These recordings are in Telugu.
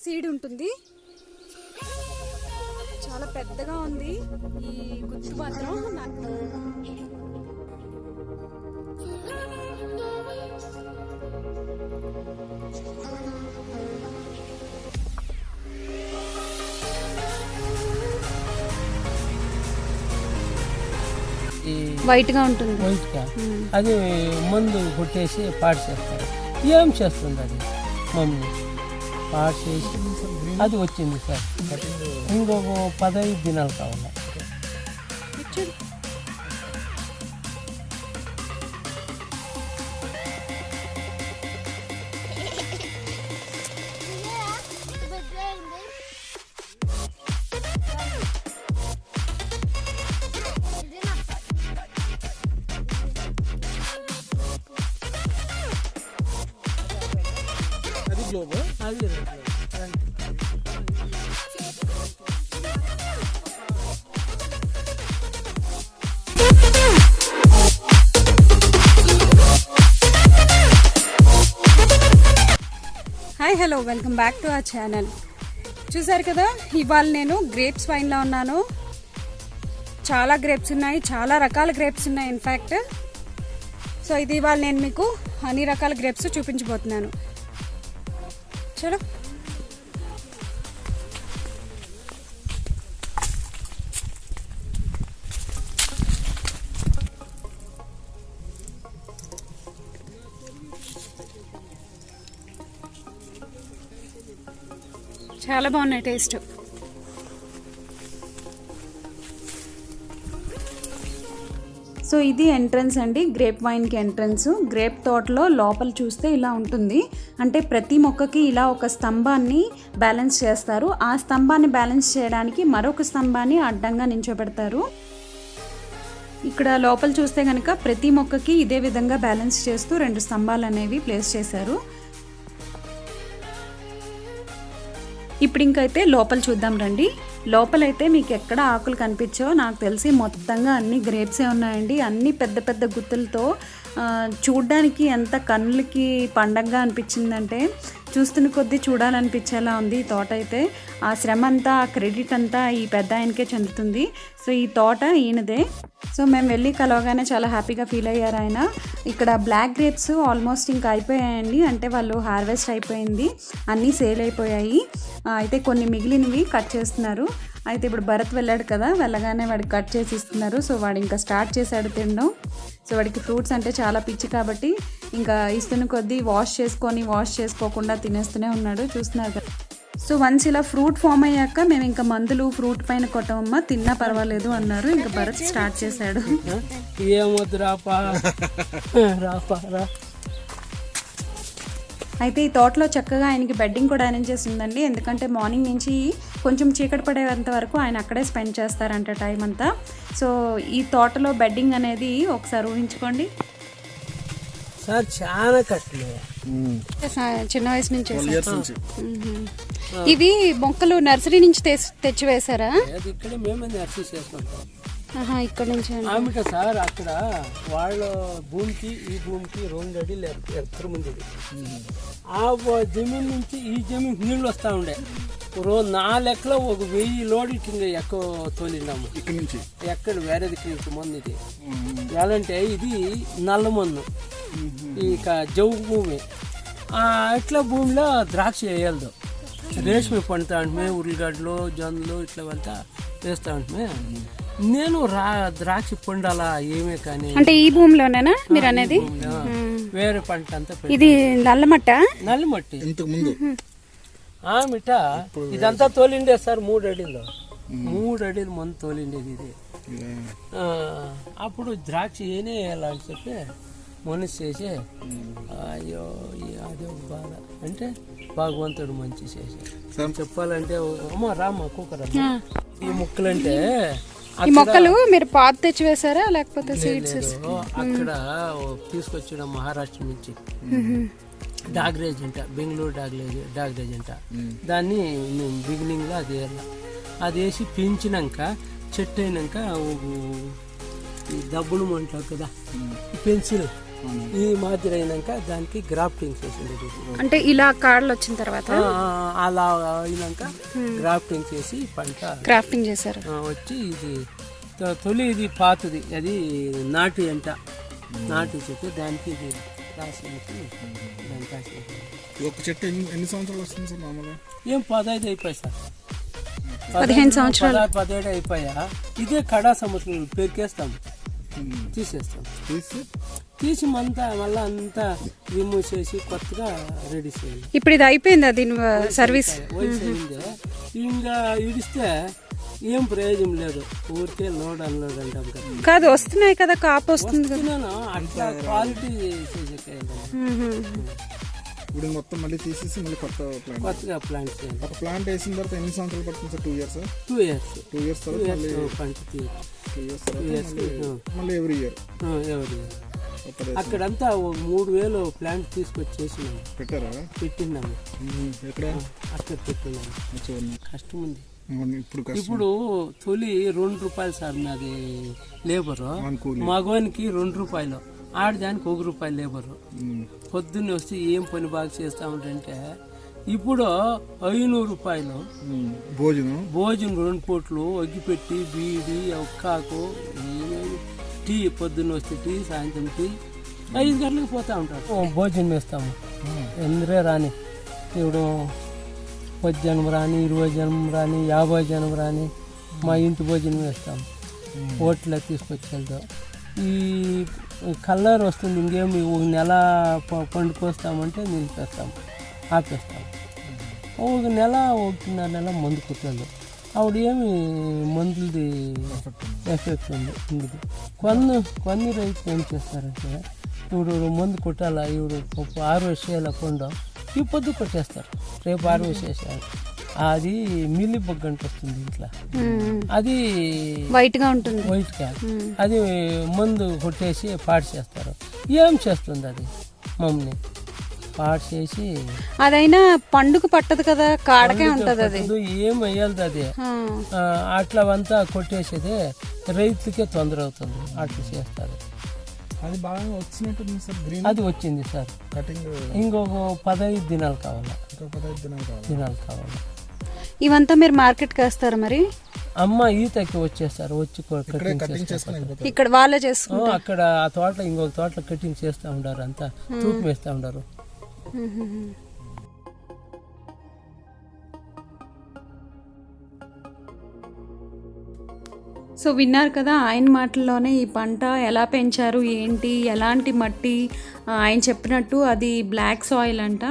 సీడ్ ఉంటుంది, చాలా పెద్దగా ఉంది ఈ గుత్తు మాత్రం. వైట్ గా ఉంటుంది, వైట్ గా అది మందు కొట్టేసి పాడు చేస్తారు. ఏం చేస్తుంది అది మమ్మీ పాడు చేసి అది వచ్చింది సార్. ఇంకొక 15 దినాలు కావాలి. అది hi hello, welcome back to our channel. చూసారు కదా, ఇవాళ నేను గ్రేప్స్ వైన్లో ఉన్నాను. చాలా గ్రేప్స్ ఉన్నాయి, చాలా రకాల గ్రేప్స్ ఉన్నాయి ఇన్ఫ్యాక్ట్. సో ఇది ఇవాళ నేను మీకు అన్ని రకాల గ్రేప్స్ చూపించబోతున్నాను. చలో. చాలా బాగున్నాయి టేస్ట్. సో ఇది ఎంట్రన్స్ అండి, గ్రేప్ వైన్కి ఎంట్రన్స్. గ్రేప్ తోటలో లోపల చూస్తే ఇలా ఉంటుంది. అంటే ప్రతి మొక్కకి ఇలా ఒక స్తంభాన్ని బ్యాలెన్స్ చేస్తారు. ఆ స్తంభాన్ని బ్యాలెన్స్ చేయడానికి మరొక స్తంభాన్ని అడ్డంగా నించోబెడతారు. ఇక్కడ లోపల చూస్తే కనుక ప్రతి మొక్కకి ఇదే విధంగా బ్యాలెన్స్ చేస్తూ 2 స్తంభాలు అనేవి ప్లేస్ చేశారు. ఇప్పుడు ఇంకైతే లోపల చూద్దాం రండి. లోపలైతే మీకు ఎక్కడ ఆకులు కనిపించో నాకు తెలిసి మొత్తంగా అన్ని గ్రేప్సే ఉన్నాయండి. అన్ని పెద్ద పెద్ద గుత్తులతో చూడ్డానికి ఎంత కన్నులకి పండగగా అనిపించిందంటే చూస్తున్న కొద్దీ చూడాలనిపించేలా ఉంది ఈ తోట అయితే. ఆ శ్రమ అంతా, ఆ క్రెడిట్ అంతా ఈ పెద్ద ఆయనకే చెందుతుంది. సో ఈ తోట ఈయనదే. సో మేము వెళ్ళి కలవగానే చాలా హ్యాపీగా ఫీల్ అయ్యారు ఆయన. ఇక్కడ బ్లాక్ గ్రేప్స్ ఆల్మోస్ట్ ఇంకా అయిపోయాయండి, అంటే వాళ్ళు హార్వెస్ట్ అయిపోయింది, అన్నీ సేల్ అయిపోయాయి. అయితే కొన్ని మిగిలినవి కట్ చేస్తున్నారు. అయితే ఇప్పుడు భరత్ వెళ్ళాడు కదా, వెళ్ళగానే వాడికి కట్ చేసి ఇస్తున్నారు. సో వాడు ఇంకా స్టార్ట్ చేశాడు తినడం. సో వాడికి ఫ్రూట్స్ అంటే చాలా పిచ్చి కాబట్టి ఇంకా ఇస్తున్న కొద్దీ వాష్ చేసుకోకుండా తినేస్తూనే ఉన్నాడు, చూస్తున్నారు కదా. సో వన్స్ ఇలా ఫ్రూట్ ఫామ్ అయ్యాక మేము ఇంకా మందులు ఫ్రూట్ పైన కొట్టమమ్మ, తిన్నా పర్వాలేదు అన్నారు. ఇంకా భరత్ స్టార్ట్ చేశాడు. అయితే ఈ తోటలో చక్కగా ఆయనకి బెడ్డింగ్ కూడా అరేంజ్ చేసి ఉందండి. ఎందుకంటే మార్నింగ్ నుంచి కొంచెం చీకటి పడేంత వరకు ఆయన అక్కడే స్పెండ్ చేస్తారంట టైం అంతా. సో ఈ తోటలో బెడ్డింగ్ అనేది ఒకసారి ఊహించుకోండి సార్, చాలా కష్టమే. చిన్న వయసు నుంచి ఇవి మొక్కలు నర్సరీ నుంచి తెచ్చి వేసారా? ఇక్కడ మేమే నర్సరీ చేసుకుంటాం. ఇక్కడ నుంచి ఆమెట సార్, అక్కడ వాళ్ళ భూమికి ఈ భూమికి 2 అడుగులు ఎత్తరం ఉంది. ఆ జమీన్ నుంచి ఈ జమీన్ నీళ్ళు వస్తూ ఉండే. నా లెక్కలో 1000 లోడ్ ఇట్టింది ఎక్కువ తోలినాము ఇక్కడ నుంచి. ఎక్కడ వేరే దగ్గర మందు ఇది ఎలాంటే ఇది నల్ల మందు, ఇక జవ్వు భూమి. ఇట్లా భూమిలో ద్రాక్ష వేయలేదు, రేష్మి పండుతా ఉంటే ఉల్లిగడ్డలు జొన్నలు ఇట్లా వెళ్తా వేస్తా ఉంటే నేను ద్రాక్ష పండాలా ఏమే కానీ. అంటే ఈ భూమిలోనేనా మీరు అనేది? వేరే పంట అంతా ఇది నల్లమట్టి ఇంతకు ముందు ఆమెట ఇదంతా తోలిండే సార్. 3 అడుగులు 3 అడుగులు మందు తోలిండేది ఇది. అప్పుడు ద్రాక్ష ఏనే వేయాలని చెప్పి మనసు చేసి అయ్యో అదే బాధ. అంటే భగవంతుడు మంచి చేసి చెప్పాలంటే అమ్మ రామ్మ కుక్కరమ్మ, ఈ మొక్కలంటే ఈ మొక్కలు మీరు పాత తెచ్చి వేసారా లేకపోతే సీడ్స్? అక్కడ తీసుకొచ్చిన మహారాష్ట్ర నుంచి డాగ్రేజ్ అంట, బెంగళూరు డాగ్రేజ్ అంట. దాన్ని బిగినింగ్ లో అది వేసి పెంచినాక చెట్టు అయినాక ఈ డబ్బులు అంటారు కదా, పెన్సిల్ ఈ మాదిరి అయినాక దానికి గ్రాఫ్టింగ్ చేసింది. అంటే ఇలా కాడలు వచ్చిన తర్వాత అలా అయినాక గ్రాఫ్టింగ్ చేసి పంట క్రాఫ్టింగ్ చేశారు. వచ్చి ఇది తొలి ఇది పాతది, అది నాటి అంట, నాటి చెట్టు, దానికి ఇది ఒక చెట్టు ఎన్ని సంవత్సరాలు వస్తుంది సార్ మామూలుగా? ఏం 15 అయిపోయాయి సార్, 15 సంవత్సరాలు 17 అయిపోయా. ఇదే కడా సంవత్సరం పెరికేస్తాం, తీసేస్తాం, తీసి మళ్ళీ అంతా రిమూవ్ చేసి కొత్తగా రెడీ చేయాలి. ఇప్పుడు ఇది అయిపోయిందా దీని సర్వీస్? వయసు అయిందే, ఇంకా ఇడిస్తే ఏం ప్రయోజనం లేదు, ఊరికే లోడ్ అన్లోడ్ అంటాం కదా. కాదు, వస్తున్నాయి కదా, కాపు వస్తుంది కదా, అట్లా క్వాలిటీ చేసే ఇప్పుడు మొత్తం మళ్ళీ తీసేసి మళ్ళీ కొత్తగా ప్లాంట్ చేయాలి. ఒక ప్లాంట్ వేసిన తర్వాత ఎన్ని సంవత్సరాలు పడుతుంది సార్? 2 years? 2 years తర్వాత పంట 2 years మళ్ళీ ఎవ్రీ ఇయర్. అక్కడంతా 3000 ప్లాంట్ తీసుకొచ్చి చేసినాము, పెట్టినాము, ఎక్కడ అక్కడ పెట్టినాము. కష్టం ఉంది ఇప్పుడు. ఇప్పుడు తొలి 2 రూపాయలు సార్ నాది లేబరు, మగవానికి 2 రూపాయలు, ఆడదానికి 1 రూపాయి లేబరు. పొద్దున్నే వస్తే ఏం పని బాగా చేస్తా ఉంటే ఇప్పుడు 500 రూపాయలు భోజనం 2 పూట్లు అగ్గిపెట్టి, బీడి, ఒక్కాకు, టీ, పొద్దున్న వస్తే టీ, సాయంత్రం టీ, 5 గంటలకు పోతా ఉంటారు. భోజనం వేస్తాము, ఎందరే రాని, ఇప్పుడు 10 జనం రాని, 20 జనం రాని, 50 జనం రాని, మా ఇంటి భోజనం వేస్తాము, హోటల్కి తీసుకొచ్చి వెళ్తాం. ఈ కలర్ వస్తుంది, ఇంకేమి 1 నెల పండుకొస్తామంటే నిలిపేస్తాము, ఆపేస్తాము. 1 నెల 1.5 నెల మందు కుట్టాలి, ఆవిడ ఏమి మందులది ఎఫెక్ట్ ఉంది. ఇందుకు కొన్ని రైతులు ఏం చేస్తారంటే, ఇప్పుడు మందు కొట్టాలా, ఇప్పుడు 6 వేసేయాల పండు, ఈ పొద్దు కొట్టేస్తారు, రేపు 6 వేసేసారు, అది మిల్లి బొగ్గంట వస్తుంది ఇంట్లో, అది వైట్గా ఉంటుంది, వైట్గా, అది మందు కొట్టేసి పాడు చేస్తారు. ఏం చేస్తుంది అది మమ్మల్ని పాడు చేసి, అదైనా పండుగ పట్టదు కదా, కాడకే ఉంటుంది, అది ఏం వేయాలి అది, అట్లా అంతా కొట్టేసేది రైతులకే తొందర అవుతుంది, అట్లా చేస్తారు. అది బాగా వచ్చినట్టుంది సార్, గ్రీన్ అది వచ్చింది సార్. కటింగ్ ఇంకొక 15 దినాలు కావాలి, 15 దినాలు కావాలి. ఇవంతా మీరు మార్కెట్కి వేస్తారు మరి? అమ్మ ఈతకి వచ్చేస్తారు, వచ్చి కటింగ్ చేస్తారు. ఇక్కడ వాళ్ళే చేసుకుంటారు, అక్కడ ఆ తోటలో ఇంకొక తోటలో కటింగ్ చేస్తూ ఉంటారు, అంతా తూకం వేస్తూ ఉంటారు. సో విన్నారు కదా ఆయన మాటల్లోనే ఈ పంట ఎలా పెంచారు, ఏంటి, ఎలాంటి మట్టి, ఆయన చెప్పినట్టు అది బ్లాక్ సాయిల్ అంట.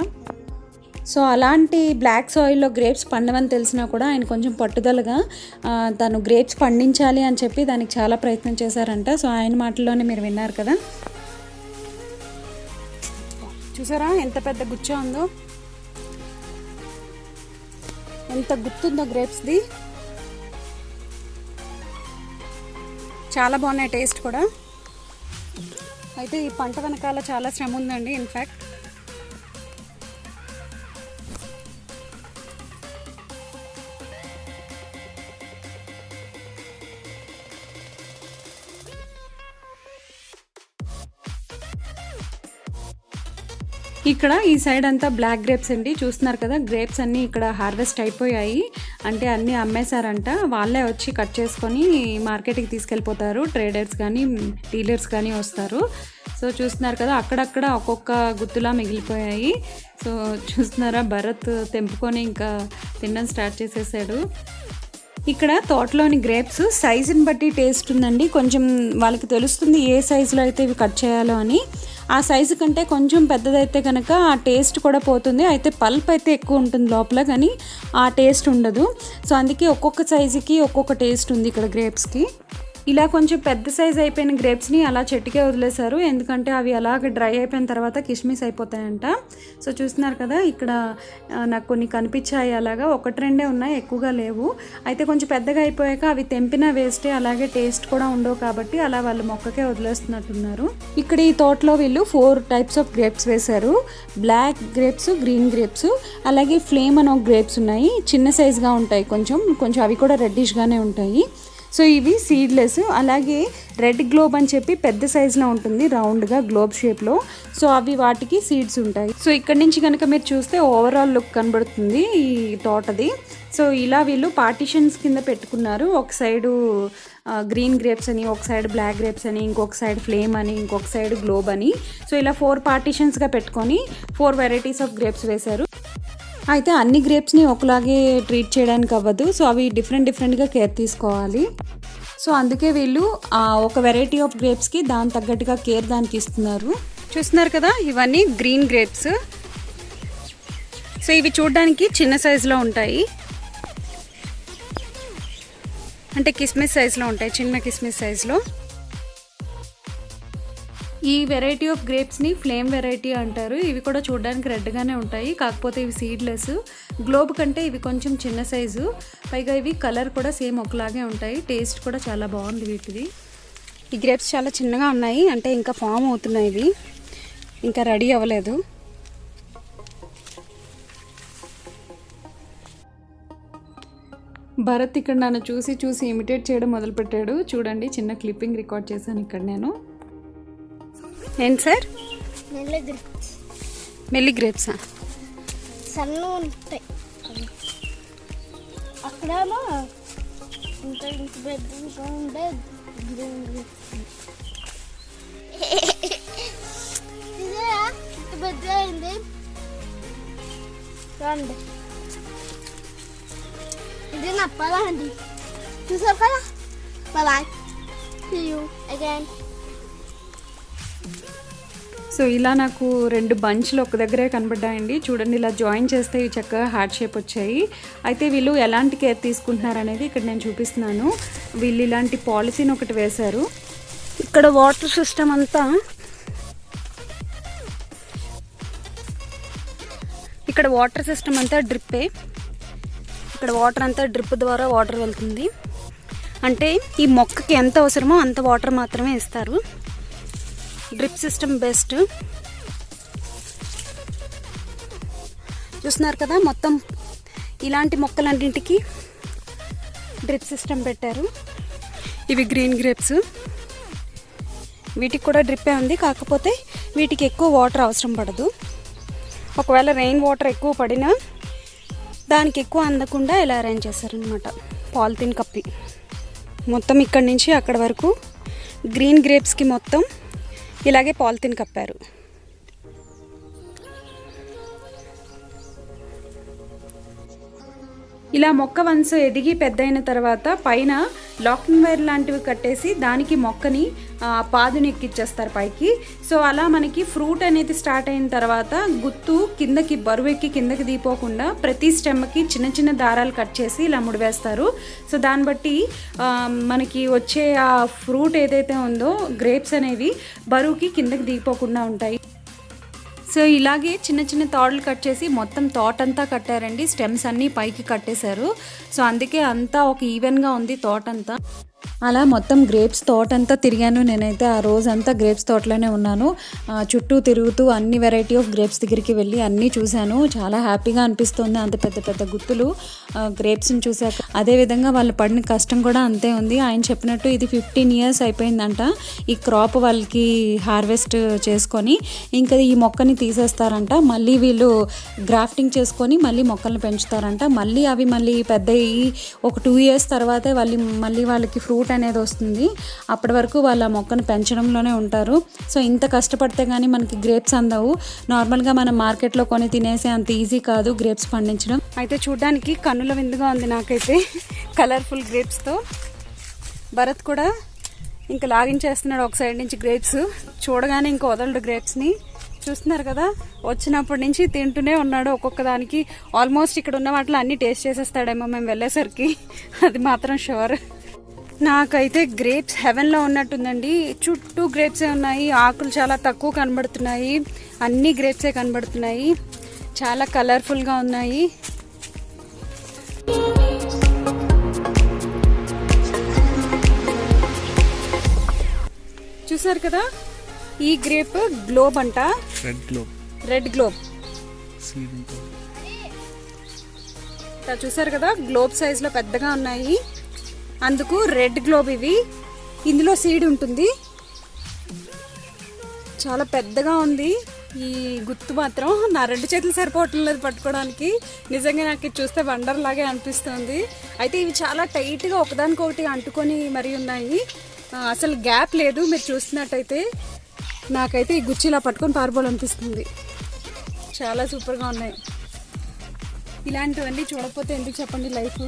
సో అలాంటి బ్లాక్ సాయిల్లో గ్రేప్స్ పండవని తెలిసినా కూడా ఆయన కొంచెం పట్టుదలగా తను గ్రేప్స్ పండించాలి అని చెప్పి దానికి చాలా ప్రయత్నం చేశారంట. సో ఆయన మాటల్లోనే మీరు విన్నారు కదా, చూసారా ఎంత పెద్ద గుచ్చ ఉందో, ఎంత గుత్తుందో గ్రేప్స్ది, చాలా బాగున్నాయి టేస్ట్ కూడా. అయితే ఈ పంట వెనకాల చాలా శ్రమ ఉందండి. ఇన్ఫ్యాక్ట్ ఇక్కడ ఈ సైడ్ అంతా బ్లాక్ గ్రేప్స్ అండి, చూస్తున్నారు కదా, గ్రేప్స్ అన్నీ ఇక్కడ హార్వెస్ట్ అయిపోయాయి, అంటే అన్నీ అమ్మేశారంట. వాళ్ళే వచ్చి కట్ చేసుకొని మార్కెట్కి తీసుకెళ్ళిపోతారు, ట్రేడర్స్ కానీ డీలర్స్ కానీ వస్తారు. సో చూస్తున్నారు కదా, అక్కడక్కడ ఒక్కొక్క గుత్తులా మిగిలిపోయాయి. సో చూస్తున్నారా, భరత్ తెంపుకొని ఇంకా తినడం స్టార్ట్ చేసేసాడు. ఇక్కడ తోటలోని గ్రేప్స్ సైజుని బట్టి టేస్ట్ ఉందండి, కొంచెం వాళ్ళకి తెలుస్తుంది ఏ సైజులో అయితే ఇవి కట్ చేయాలో అని. ఆ సైజు కంటే కొంచెం పెద్దదైతే కనుక ఆ టేస్ట్ కూడా పోతుంది, అయితే పల్ప్ అయితే ఎక్కువ ఉంటుంది లోపల, కానీ ఆ టేస్ట్ ఉండదు. సో అందుకే ఒక్కొక్క సైజుకి ఒక్కొక్క టేస్ట్ ఉంది ఇక్కడ గ్రేప్స్కి. ఇలా కొంచెం పెద్ద సైజ్ అయిపోయిన గ్రేప్స్ని అలా చెట్టుకే వదిలేశారు, ఎందుకంటే అవి అలాగ డ్రై అయిపోయిన తర్వాత కిస్మిస్ అయిపోతాయంట. సో చూస్తున్నారు కదా, ఇక్కడ నాకు కొన్ని కనిపించాయి, అలాగా 1-2 ఉన్నాయి, ఎక్కువగా లేవు. అయితే కొంచెం పెద్దగా అయిపోయాక అవి తెంపిన వేస్టే, అలాగే టేస్ట్ కూడా ఉండవు, కాబట్టి అలా వాళ్ళు మొక్కకే వదిలేస్తున్నట్టున్నారు. ఇక్కడ ఈ తోటలో వీళ్ళు 4 టైప్స్ ఆఫ్ గ్రేప్స్ వేశారు, బ్లాక్ గ్రేప్స్, గ్రీన్ గ్రేప్స్, అలాగే ఫ్లేమ్ అని ఒక గ్రేప్స్ ఉన్నాయి, చిన్న సైజుగా ఉంటాయి, కొంచెం అవి కూడా రెడ్డిష్గానే ఉంటాయి. సో ఇవి సీడ్లెస్. అలాగే రెడ్ గ్లోబ్ అని చెప్పి పెద్ద సైజులో ఉంటుంది, రౌండ్గా గ్లోబ్ షేప్లో. సో అవి వాటికి సీడ్స్ ఉంటాయి. సో ఇక్కడ నుంచి కనుక మీరు చూస్తే ఓవరాల్ లుక్ కనబడుతుంది ఈ తోటది. సో ఇలా వీళ్ళు పార్టీషన్స్ కింద పెట్టుకున్నారు. ఒక సైడు గ్రీన్ గ్రేప్స్ అని, ఒక సైడ్ బ్లాక్ గ్రేప్స్ అని, ఇంకొక సైడ్ ఫ్లేమ్ అని, ఇంకొక సైడ్ గ్లోబ్ అని. సో ఇలా 4 పార్టీషన్స్గా పెట్టుకొని 4 వెరైటీస్ ఆఫ్ గ్రేప్స్ వేశారు. అయితే అన్ని గ్రేప్స్ని ఒకలాగే ట్రీట్ చేయడానికి అవ్వదు. సో అవి డిఫరెంట్గా కేర్ తీసుకోవాలి. సో అందుకే వీళ్ళు ఒక వెరైటీ ఆఫ్ గ్రేప్స్కి దాని తగ్గట్టుగా కేర్ దానికి ఇస్తున్నారు. చూస్తున్నారు కదా, ఇవన్నీ గ్రీన్ గ్రేప్స్. సో ఇవి చూడడానికి చిన్న సైజులో ఉంటాయి, అంటే కిస్మిస్ సైజులో ఉంటాయి, చిన్న కిస్మిస్ సైజులో. ఈ వెరైటీ ఆఫ్ గ్రేప్స్ని ఫ్లేమ్ వెరైటీ అంటారు. ఇవి కూడా చూడడానికి రెడ్గానే ఉంటాయి, కాకపోతే ఇవి సీడ్లెస్. గ్లోబ్ కంటే ఇవి కొంచెం చిన్న సైజు, పైగా ఇవి కలర్ కూడా సేమ్ ఒకలాగే ఉంటాయి. టేస్ట్ కూడా చాలా బాగుంది వీటిది. ఈ గ్రేప్స్ చాలా చిన్నగా ఉన్నాయి, అంటే ఇంకా ఫామ్ అవుతున్నాయి, ఇవి ఇంకా రెడీ అవ్వలేదు. భరత్ ఇక్కడ నన్ను చూసి ఇమిటేట్ చేయడం మొదలుపెట్టాడు. చూడండి, చిన్న క్లిప్పింగ్ రికార్డ్ చేశాను ఇక్కడ నేను. ఏంటి సార్? మెల్లి గ్రేప్సా? సన్న ఉంటాయి అక్కడేమో ఇంత పెద్దగా ఉండే గ్రీన్ గ్రేప్స్. ఇదే ఇంత పెద్దగా అయింది రండి. ఇది నా పొలం అండి, చూసారు కదా. Bye, see you again. So ఇలా నాకు 2 బంచ్లు ఒక దగ్గరే కనబడ్డాయండి. చూడండి, ఇలా జాయిన్ చేస్తే ఇవి చక్కగా హార్ట్ షేప్ వచ్చాయి. అయితే వీళ్ళు ఎలాంటి కేర్ తీసుకుంటున్నారు అనేది ఇక్కడ నేను చూపిస్తున్నాను. వీళ్ళు ఇలాంటి పాలిథిన్ ఒకటి వేశారు. ఇక్కడ వాటర్ సిస్టమ్ అంతా డ్రిప్పే. ఇక్కడ వాటర్ అంతా డ్రిప్ ద్వారా వాటర్ వెళ్తుంది. అంటే ఈ మొక్కకి ఎంత అవసరమో అంత వాటర్ మాత్రమే ఇస్తారు. Drip system best. చూస్తున్నారు కదా, మొత్తం ఇలాంటి మొక్కలన్నింటికి డ్రిప్ సిస్టమ్ పెట్టారు. ఇవి గ్రీన్ గ్రేప్స్, వీటికి కూడా డ్రిప్పే ఉంది, కాకపోతే వీటికి ఎక్కువ వాటర్ అవసరం పడదు. ఒకవేళ రెయిన్ వాటర్ ఎక్కువ పడినా దానికి ఎక్కువ అందకుండా ఇలా అరేంజ్ చేశారనమాట, పాలిథిన్ కప్పి. మొత్తం ఇక్కడి నుంచి అక్కడ వరకు గ్రీన్ గ్రేప్స్కి మొత్తం ఇలాగే పాలిథిన్ కప్పారు. ఇలా మొక్క వన్స్ ఎదిగి పెద్దయిన తర్వాత పైన లాకింగ్ వైర్ లాంటివి కట్టేసి దానికి మొక్కని పాదుని ఎక్కిచ్చేస్తారు పైకి. సో అలా మనకి ఫ్రూట్ అనేది స్టార్ట్ అయిన తర్వాత గుత్తు కిందకి బరువెక్కి కిందకి దిగిపోకుండా ప్రతి స్టెమ్కి చిన్న చిన్న దారాలు కట్ చేసి ఇలా ముడివేస్తారు. సో దాన్ని బట్టి మనకి వచ్చే ఆ ఫ్రూట్ ఏదైతే ఉందో గ్రేప్స్ అనేవి బరువుకి కిందకి దిగిపోకుండా ఉంటాయి. సో ఇలాగే చిన్న చిన్న తాడులు కట్ చేసి మొత్తం తోటంతా కట్టారండి. స్టెమ్స్ అన్నీ పైకి కట్టేశారు. సో అందుకే అంతా ఒక ఈవెన్గా ఉంది తోటంతా. అలా మొత్తం గ్రేప్స్ తోటంతా తిరిగాను నేనైతే. ఆ రోజంతా గ్రేప్స్ తోటలోనే ఉన్నాను. చుట్టూ తిరుగుతూ అన్ని వెరైటీ ఆఫ్ గ్రేప్స్ దగ్గరికి వెళ్ళి అన్నీ చూశాను. చాలా హ్యాపీగా అనిపిస్తుంది అంత పెద్ద పెద్ద గుత్తులు గ్రేప్స్ని చూశాక. అదేవిధంగా వాళ్ళు పడిన కష్టం కూడా అంతే ఉంది. ఆయన చెప్పినట్టు ఇది 15 years అయిపోయిందంట ఈ క్రాప్ వాళ్ళకి హార్వెస్ట్ చేసుకొని. ఇంకా ఈ మొక్కని తీసేస్తారంట, మళ్ళీ వీళ్ళు గ్రాఫ్టింగ్ చేసుకొని మళ్ళీ మొక్కల్ని పెంచుతారంట. మళ్ళీ అవి మళ్ళీ పెద్ద ఒక 2 years తర్వాతే మళ్ళీ వాళ్ళకి ఫ్రూట్ అనేది వస్తుంది. అప్పటి వరకు వాళ్ళ మొక్కను పెంచడంలోనే ఉంటారు. సో ఇంత కష్టపడితే కానీ మనకి గ్రేప్స్ అందవు. నార్మల్గా మనం మార్కెట్లో కొని తినేసే అంత ఈజీ కాదు గ్రేప్స్ పండించడం. అయితే చూడడానికి కన్నుల విందుగా ఉంది నాకైతే కలర్ఫుల్ గ్రేప్స్తో. భరత్ కూడా ఇంకా లాగించేస్తున్నాడు ఒక సైడ్ నుంచి గ్రేప్స్. చూడగానే ఇంకా వదలడు గ్రేప్స్ని. చూస్తున్నారు కదా, వచ్చినప్పటి నుంచి తింటూనే ఉన్నాడు. ఒక్కొక్క దానికి ఆల్మోస్ట్ ఇక్కడ ఉన్న వాటిలో అన్నీ టేస్ట్ చేసేస్తాడేమో మేము వెళ్ళేసరికి, అది మాత్రం షూర్. నాకైతే గ్రేప్స్ హెవెన్లో ఉన్నట్టుందండి. చుట్టూ గ్రేప్సే ఉన్నాయి, ఆకులు చాలా తక్కువ కనబడుతున్నాయి, అన్ని గ్రేప్సే కనబడుతున్నాయి, చాలా కలర్ఫుల్గా ఉన్నాయి. చూసారు కదా, ఈ గ్రేప్ గ్లోబ్ అంట, రెడ్ గ్లోబ్. చూసారు కదా, గ్లోబ్ సైజులో పెద్దగా ఉన్నాయి. అందుకు రెడ్ గ్లోబ్ ఇవి. ఇందులో సీడ్ ఉంటుంది. చాలా పెద్దగా ఉంది ఈ గుత్తు మాత్రం. నా 2 చేతులు సరిపోవట్లేదు పట్టుకోవడానికి. నిజంగా నాకు ఇది చూస్తే వండర్ లాగే అనిపిస్తుంది. అయితే ఇవి చాలా టైట్గా ఒకదానికొకటి అంటుకొని మరీ ఉన్నాయి. అసలు గ్యాప్ లేదు. మీరు చూస్తున్నట్టయితే నాకైతే ఈ గుచ్చి ఇలా పట్టుకొని పారిపోవాలనిపిస్తుంది. చాలా సూపర్గా ఉన్నాయి. ఇలాంటివన్నీ చూడకపోతే ఎందుకు చెప్పండి లైఫ్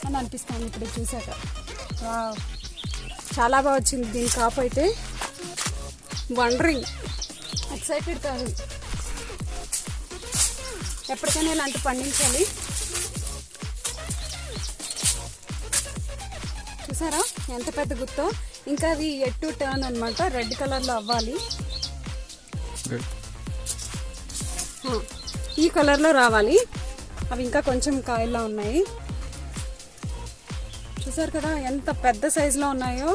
అని అనిపిస్తుంది ఇప్పుడు చూసాక. వావ్, చాలా బాగా వచ్చింది దీని కాపు అయితే. వండరింగ్, ఎక్సైటెడ్ కాదు. ఎప్పటికైనా ఇలాంటి పండించాలి. చూసారా ఎంత పెద్ద గుత్తో. ఇంకా అవి ఎట్టు టర్న్ అనమాట, రెడ్ కలర్లో అవ్వాలి. ఈ కలర్లో రావాలి. అవి ఇంకా కొంచెం కాయల్లో ఉన్నాయి. చూసారు కదా ఎంత పెద్ద సైజులో ఉన్నాయో.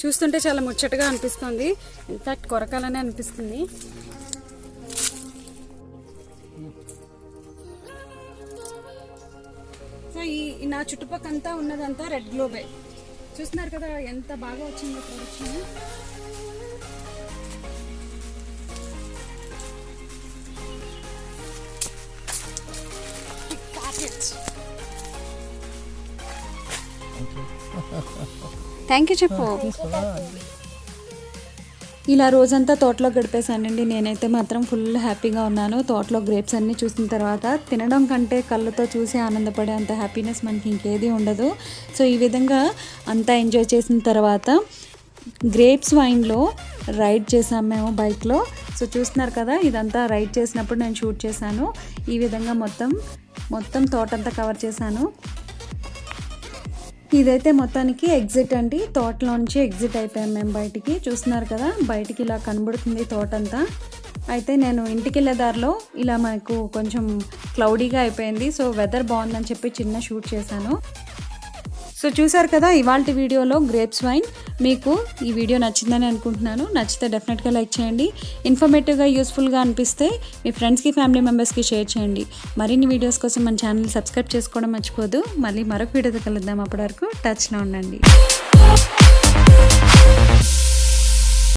చూస్తుంటే చాలా ముచ్చటగా అనిపిస్తుంది. ఇన్ఫాక్ట్ కొరకాలనే అనిపిస్తుంది. సో ఈ నా చుట్టుపక్కలంతా ఉన్నదంతా రెడ్ గ్లోబే. చూస్తున్నారు కదా ఎంత బాగా వచ్చిందో ప్రొడక్షన్. థ్యాంక్ యూ చెప్పు. ఇలా రోజంతా తోటలో గడిపేశానండి. నేనైతే మాత్రం ఫుల్ హ్యాపీగా ఉన్నాను. తోటలో గ్రేప్స్ అన్నీ చూసిన తర్వాత తినడం కంటే కళ్ళతో చూసి ఆనందపడే అంత హ్యాపీనెస్ మనకి ఇంకేది ఉండదు. సో ఈ విధంగా అంతా ఎంజాయ్ చేసిన తర్వాత గ్రేప్స్ వైన్లో రైడ్ చేసాం మేము బైక్లో. సో చూస్తున్నారు కదా ఇదంతా రైడ్ చేసినప్పుడు నేను షూట్ చేశాను. ఈ విధంగా మొత్తం తోటంతా కవర్ చేశాను. ఇదైతే మొత్తానికి ఎగ్జిట్ అండి. తోటలోంచి ఎగ్జిట్ అయిపోయాం మేము బయటికి. చూస్తున్నారు కదా బయటికి ఇలా కనబడుతుంది తోటంతా. అయితే నేను ఇంటికి వెళ్ళే దారిలో ఇలా మనకు కొంచెం క్లౌడీగా అయిపోయింది. సో వెదర్ బాగుందని చెప్పి చిన్న షూట్ చేశాను. సో చూసారు కదా ఇవాల్టి వీడియోలో గ్రేప్స్ వైన్. మీకు ఈ వీడియో నచ్చిందని అనుకుంటున్నాను. నచ్చితే డెఫినెట్గా లైక్ చేయండి. ఇన్ఫర్మేటివ్గా యూస్ఫుల్గా అనిపిస్తే మీ ఫ్రెండ్స్కి ఫ్యామిలీ మెంబర్స్కి షేర్ చేయండి. మరిన్ని వీడియోస్ కోసం మన ఛానల్ సబ్స్క్రైబ్ చేసుకోవడం మర్చిపోదు. మళ్ళీ మరొక వీడియోతో కలుద్దాం. అప్పటి వరకు టచ్లో ఉండండి.